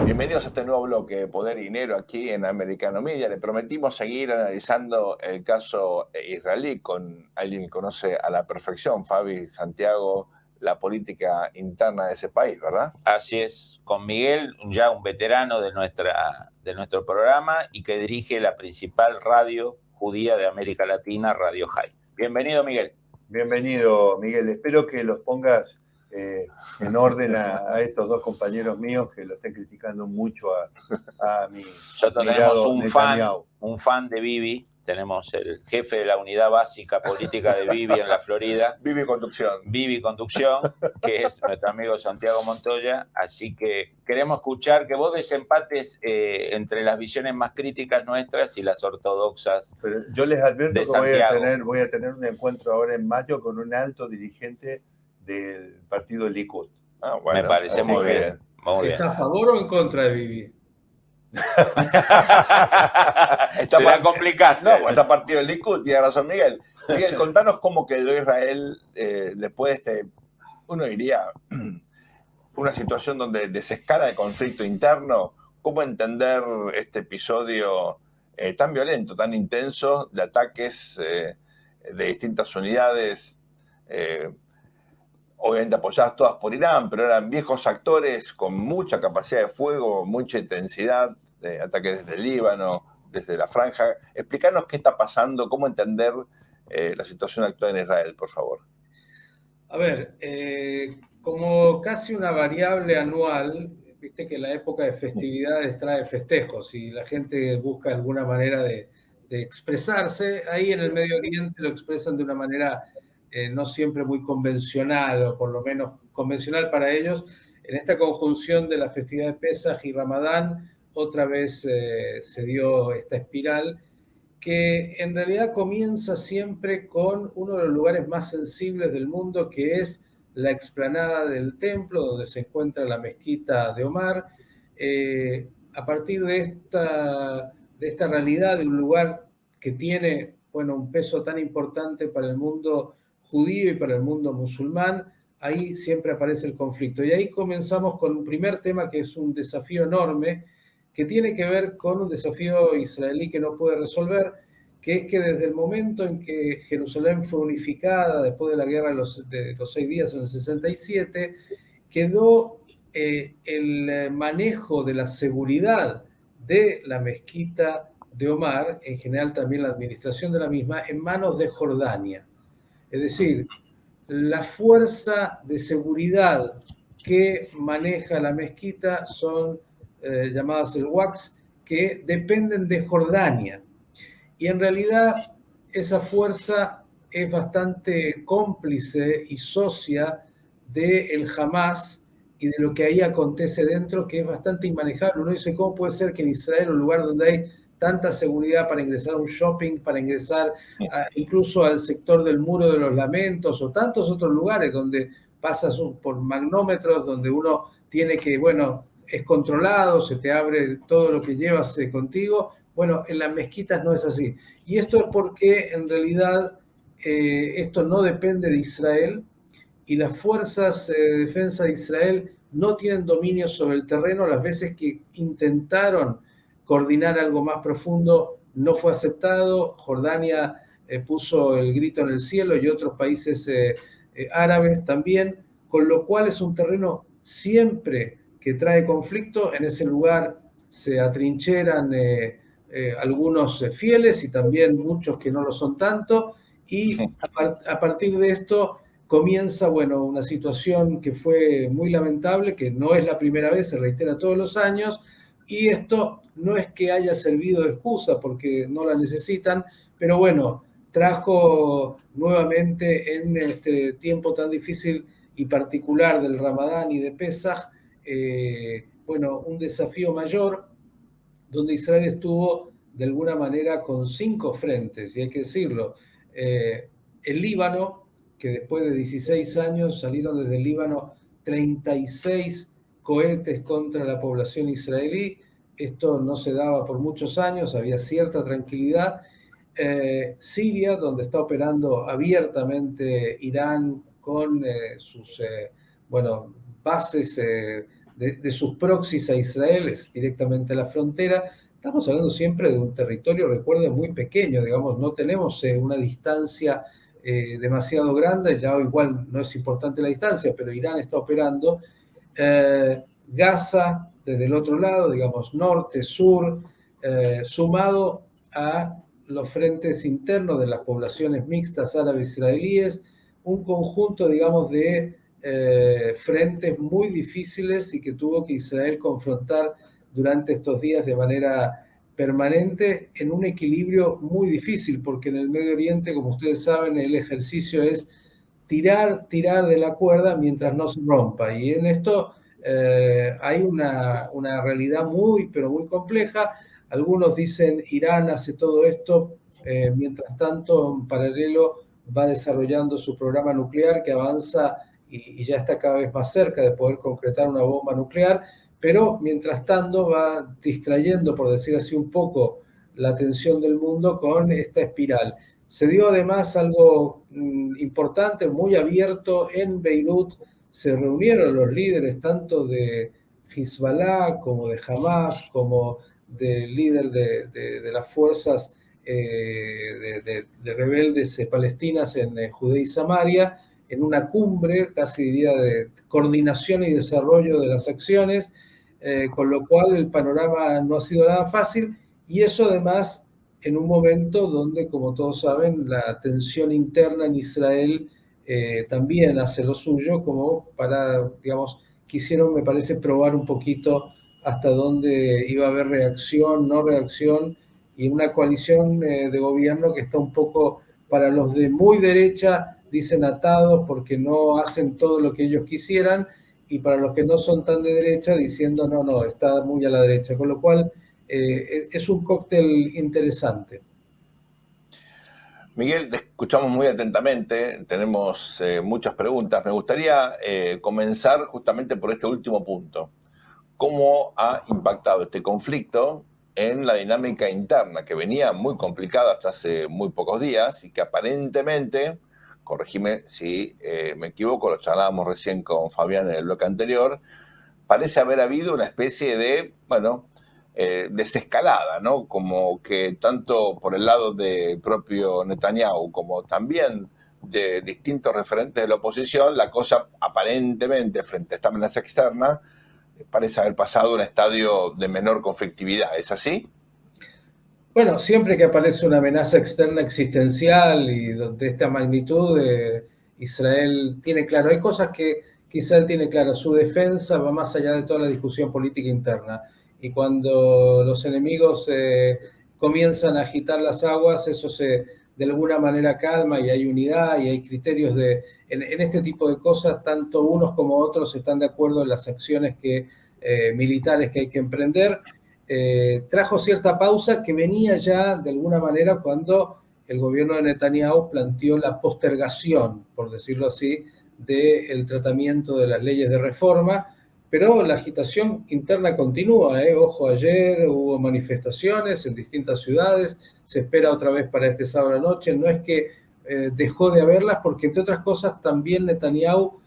Bienvenidos a este nuevo bloque de Poder y Dinero aquí en Americano Media. Le prometimos seguir analizando el caso israelí con alguien que conoce a la perfección, Fabi Santiago, la política interna de ese país, ¿verdad? Así es, con Miguel, ya un veterano de nuestro programa y que dirige la principal radio judía de América Latina, Radio High. Bienvenido, Miguel. Bienvenido, Miguel. Espero que los pongas en orden a estos dos compañeros míos que lo estén criticando mucho a mi Nosotros tenemos Netanyahu. un fan de Bibi. Tenemos el jefe de la unidad básica política de Bibi en la Florida. Bibi Conducción, que es nuestro amigo Santiago Montoya. Así que queremos escuchar que vos desempates entre las visiones más críticas nuestras y las ortodoxas. Pero yo les advierto que voy a tener un encuentro ahora en mayo con un alto dirigente del partido Likud. Bueno, me parece muy bien. ¿Está a favor o en contra de Bibi? Será complicado. No, pues está partido del Likud, tiene razón Miguel. Miguel, contanos cómo quedó Israel después de uno diría, una situación donde desescala el conflicto interno. ¿Cómo entender este episodio tan violento, tan intenso, de ataques de distintas unidades, obviamente apoyadas todas por Irán, pero eran viejos actores con mucha capacidad de fuego, mucha intensidad, ataques desde el Líbano, desde la franja? Explícanos qué está pasando, cómo entender la situación actual en Israel, por favor. A ver, como casi una variable anual, viste que la época de festividades trae festejos y la gente busca alguna manera de expresarse. Ahí en el Medio Oriente lo expresan de una manera no siempre muy convencional, o por lo menos convencional para ellos. En esta conjunción de la festividad de Pesaj y Ramadán, otra vez se dio esta espiral que en realidad comienza siempre con uno de los lugares más sensibles del mundo, que es la explanada del templo, donde se encuentra la mezquita de Omar. A partir de esta realidad de un lugar que tiene, bueno, un peso tan importante para el mundo judío y para el mundo musulmán, ahí siempre aparece el conflicto. Y ahí comenzamos con un primer tema que es un desafío enorme, que tiene que ver con un desafío israelí que no puede resolver, que es que desde el momento en que Jerusalén fue unificada, después de la guerra de los 6 días en el 67, quedó el manejo de la seguridad de la mezquita de Omar, en general también la administración de la misma, en manos de Jordania. Es decir, la fuerza de seguridad que maneja la mezquita son llamadas el Waqf, que dependen de Jordania. Y en realidad esa fuerza es bastante cómplice y socia del Hamas y de lo que ahí acontece dentro, que es bastante inmanejable. Uno dice, ¿cómo puede ser que en Israel, un lugar donde hay tanta seguridad para ingresar a un shopping, para ingresar incluso al sector del Muro de los Lamentos o tantos otros lugares donde pasas por magnómetros, donde uno tiene que, bueno, es controlado, se te abre todo lo que llevas contigo? Bueno, en las mezquitas no es así. Y esto es porque en realidad esto no depende de Israel y las fuerzas de defensa de Israel no tienen dominio sobre el terreno. Las veces que intentaron coordinar algo más profundo no fue aceptado. Jordania puso el grito en el cielo y otros países árabes también, con lo cual es un terreno siempre que trae conflicto. En ese lugar se atrincheran algunos fieles y también muchos que no lo son tanto, y a partir de esto comienza, bueno, una situación que fue muy lamentable, que no es la primera vez, se reitera todos los años, y esto no es que haya servido de excusa porque no la necesitan, pero bueno, trajo nuevamente en este tiempo tan difícil y particular del Ramadán y de Pesaj, bueno, un desafío mayor, donde Israel estuvo de alguna manera con 5 frentes, y hay que decirlo. El Líbano, que después de 16 años salieron desde el Líbano 36 cohetes contra la población israelí. Esto no se daba por muchos años, había cierta tranquilidad. Siria, donde está operando abiertamente Irán con sus bueno, bases de sus proxies a Israel, es directamente a la frontera. Estamos hablando siempre de un territorio, recuerden, muy pequeño, digamos, no tenemos una distancia demasiado grande, ya igual no es importante la distancia, pero Irán está operando. Gaza, desde el otro lado, digamos, norte, sur, sumado a los frentes internos de las poblaciones mixtas árabes-israelíes, un conjunto, digamos, de frentes muy difíciles y que tuvo que Israel confrontar durante estos días de manera permanente en un equilibrio muy difícil, porque en el Medio Oriente, como ustedes saben, el ejercicio es tirar de la cuerda mientras no se rompa. Y en esto hay una realidad muy, pero muy compleja. Algunos dicen Irán hace todo esto, mientras tanto, en paralelo, va desarrollando su programa nuclear que avanza y ya está cada vez más cerca de poder concretar una bomba nuclear, pero mientras tanto va distrayendo, por decir así, un poco la atención del mundo con esta espiral. Se dio además algo importante, muy abierto en Beirut. Se reunieron los líderes tanto de Hezbollah como de Hamas, como del líder de las fuerzas de rebeldes palestinas en Judea y Samaria, en una cumbre, casi diría, de coordinación y desarrollo de las acciones, con lo cual el panorama no ha sido nada fácil, y eso además en un momento donde, como todos saben, la tensión interna en Israel también hace lo suyo, como para, digamos, quisieron, me parece, probar un poquito hasta dónde iba a haber reacción, no reacción, y una coalición de gobierno que está un poco, para los de muy derecha, dicen atados porque no hacen todo lo que ellos quisieran, y para los que no son tan de derecha diciendo no, está muy a la derecha, con lo cual es un cóctel interesante. Miguel, te escuchamos muy atentamente, tenemos muchas preguntas. Me gustaría comenzar justamente por este último punto. ¿Cómo ha impactado este conflicto en la dinámica interna, que venía muy complicada hasta hace muy pocos días y que aparentemente, corregime si me equivoco, lo charlábamos recién con Fabián en el bloque anterior, parece haber habido una especie de, desescalada, ¿no? Como que tanto por el lado del propio Netanyahu como también de distintos referentes de la oposición, la cosa aparentemente, frente a esta amenaza externa, parece haber pasado a un estadio de menor conflictividad. ¿Es así? Bueno, siempre que aparece una amenaza externa existencial y de esta magnitud, Israel tiene claro, hay cosas que Israel tiene claro, su defensa va más allá de toda la discusión política interna. Y cuando los enemigos comienzan a agitar las aguas, eso de alguna manera calma y hay unidad y hay criterios en este tipo de cosas, tanto unos como otros están de acuerdo en las acciones militares que hay que emprender. Trajo cierta pausa que venía ya de alguna manera cuando el gobierno de Netanyahu planteó la postergación, por decirlo así, del tratamiento de las leyes de reforma, pero la agitación interna continúa. Ojo, ayer hubo manifestaciones en distintas ciudades, se espera otra vez para este sábado a la noche, no es que dejó de haberlas, porque entre otras cosas también Netanyahu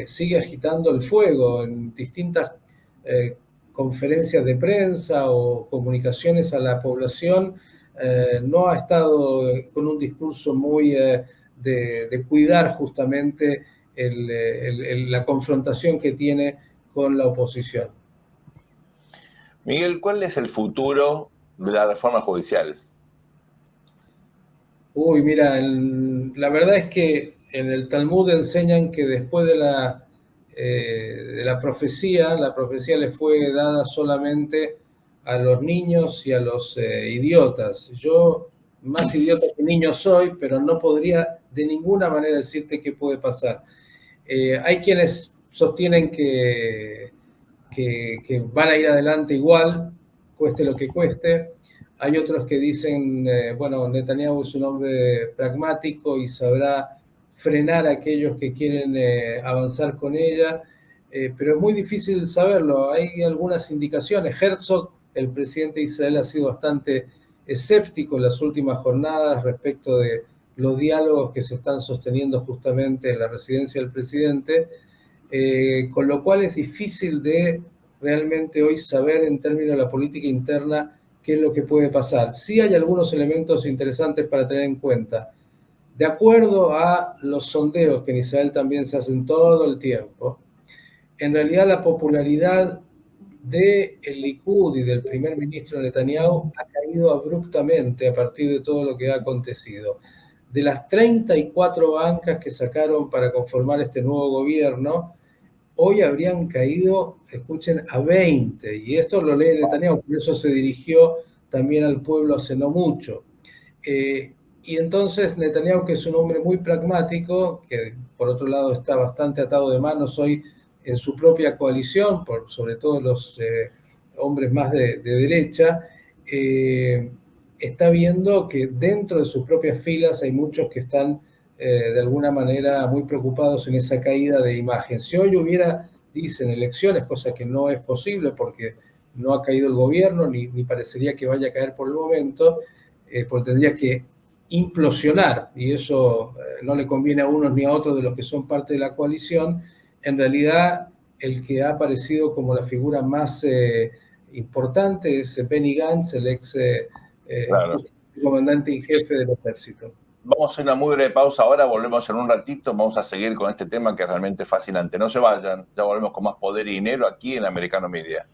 sigue agitando el fuego en distintas conferencias de prensa o comunicaciones a la población. No ha estado con un discurso muy de cuidar justamente la confrontación que tiene con la oposición. Miguel, ¿cuál es el futuro de la reforma judicial? Uy, mira, la verdad es que en el Talmud enseñan que después de la profecía le fue dada solamente a los niños y a los idiotas. Yo más idiota que niño soy, pero no podría de ninguna manera decirte qué puede pasar. Hay quienes sostienen que van a ir adelante igual, cueste lo que cueste. Hay otros que dicen, bueno, Netanyahu es un hombre pragmático y sabrá frenar a aquellos que quieren avanzar con ella, pero es muy difícil saberlo. Hay algunas indicaciones. Herzog, el presidente de Israel, ha sido bastante escéptico en las últimas jornadas respecto de los diálogos que se están sosteniendo justamente en la residencia del presidente. con lo cual es difícil de realmente hoy saber en términos de la política interna qué es lo que puede pasar. Sí hay algunos elementos interesantes para tener en cuenta. De acuerdo a los sondeos que en Israel también se hacen todo el tiempo, en realidad la popularidad del Likud y del primer ministro Netanyahu ha caído abruptamente a partir de todo lo que ha acontecido. De las 34 bancas que sacaron para conformar este nuevo gobierno, hoy habrían caído, escuchen, a 20. Y esto lo lee Netanyahu, por eso se dirigió también al pueblo hace no mucho. Y entonces Netanyahu, que es un hombre muy pragmático, que por otro lado está bastante atado de manos hoy en su propia coalición, sobre todo los hombres más de derecha, está viendo que dentro de sus propias filas hay muchos que están de alguna manera muy preocupados en esa caída de imagen. Si hoy hubiera, dicen, elecciones, cosa que no es posible porque no ha caído el gobierno, ni parecería que vaya a caer por el momento, pues tendría que implosionar, y eso no le conviene a unos ni a otros de los que son parte de la coalición. En realidad, el que ha aparecido como la figura más importante es Benny Gantz, el ex Claro. comandante en jefe del ejército. Vamos a hacer una muy breve pausa ahora, volvemos en un ratito, vamos a seguir con este tema que es realmente fascinante. No se vayan, ya volvemos con más Poder y Dinero aquí en Americano Media.